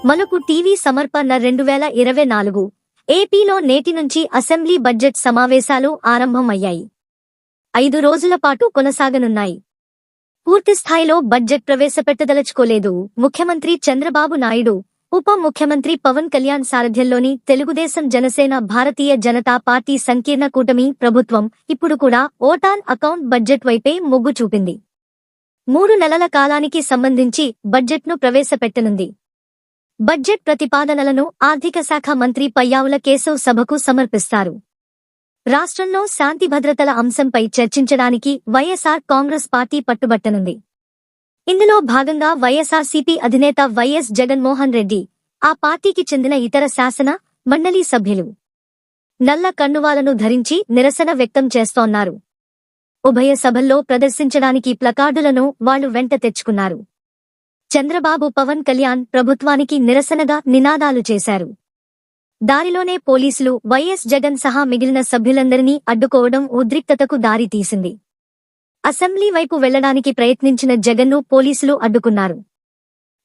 మలుపు టీవీ సమర్పణ 2024 ఏపీలో నేటి నుంచి అసెంబ్లీ బడ్జెట్ సమావేశాలు ఆరంభమయ్యాయి. 5 రోజుల పాటు కొనసాగనున్నాయి. పూర్తిస్థాయిలో బడ్జెట్ ప్రవేశపెట్టదలుచుకోలేదు ముఖ్యమంత్రి చంద్రబాబు నాయుడు. ఉప ముఖ్యమంత్రి పవన్ కళ్యాణ్ సారథ్యంలోని తెలుగుదేశం జనసేన భారతీయ జనతా పార్టీ సంకీర్ణ కూటమి ప్రభుత్వం ఇప్పుడు కూడా ఓటాన్ అకౌంట్ బడ్జెట్ వైపే మొగ్గు చూపింది. 3 నెలల కాలానికి సంబంధించి బడ్జెట్ను ప్రవేశపెట్టనుంది. బడ్జెట్ ప్రతిపాదనలను ఆర్థిక శాఖ మంత్రి పయ్యావుల కేశవ్ సభకు సమర్పిస్తారు. రాష్ట్రంలో శాంతి భద్రతల అంశంపై చర్చించడానికి వైఎస్ఆర్ కాంగ్రెస్ పార్టీ పట్టుబట్టనుంది. ఇందులో భాగంగా వైఎస్ఆర్సీపీ అధినేత వైఎస్ జగన్మోహన్ రెడ్డి, ఆ పార్టీకి చెందిన ఇతర శాసన మండలి సభ్యులు నల్ల కండువాలను ధరించి నిరసన వ్యక్తం చేస్తోన్నారు. ఉభయ సభల్లో ప్రదర్శించడానికి ప్లకార్డులను వాళ్లు వెంట తెచ్చుకున్నారు. చంద్రబాబు పవన్ కళ్యాణ్ ప్రభుత్వానికి నిరసనగా నినాదాలు చేశారు. దారిలోనే పోలీసులు వైఎస్ జగన్ సహా మిగిలిన సభ్యులందరినీ అడ్డుకోవడం ఉద్రిక్తతకు దారితీసింది. అసెంబ్లీ వైపు వెళ్లడానికి ప్రయత్నించిన జగన్ను పోలీసులు అడ్డుకున్నారు.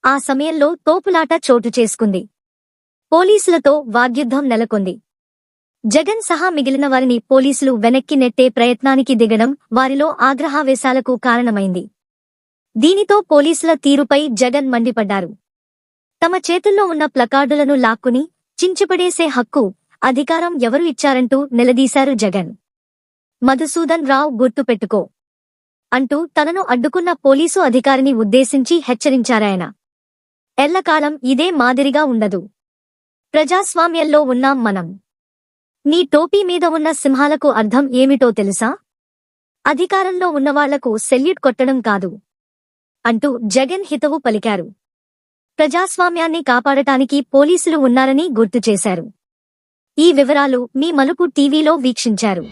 ఆ సమయంలో తోపులాట చోటు చేసుకుంది. పోలీసులతో వాగ్యుద్ధం నెలకొంది. జగన్ సహా మిగిలిన వారిని పోలీసులు వెనక్కి నెట్టే ప్రయత్నానికి దిగడం వారిలో ఆగ్రహావేశాలకు కారణమైంది. దీనితో పోలీసుల తీరుపై జగన్ మండిపడ్డారు. తమ చేతుల్లో ఉన్న ప్లకార్డులను లాక్కుని చించిపడేసే హక్కు, అధికారం ఎవరు ఇచ్చారంటూ నిలదీశారు జగన్. మధుసూదన్ రావు గుర్తుపెట్టుకో అంటూ తనను అడ్డుకున్న పోలీసు అధికారిని ఉద్దేశించి హెచ్చరించారాయన. ఎల్లకాలం ఇదే మాదిరిగా ఉండదు. ప్రజాస్వామ్యంలో ఉన్నాం మనం. నీ టోపీ మీద ఉన్న సింహాలకు అర్థం ఏమిటో తెలుసా? అధికారంలో ఉన్నవాళ్లకు సెల్యూట్ కొట్టడం కాదు అంటూ జగన్ హితవు పలికారు. ప్రజాస్వామ్యాన్ని కాపాడటానికి పోలీసులు ఉన్నారని గుర్తు చేశారు. ఈ వివరాలు మీ మలుపు టీవీలో వీక్షించారు.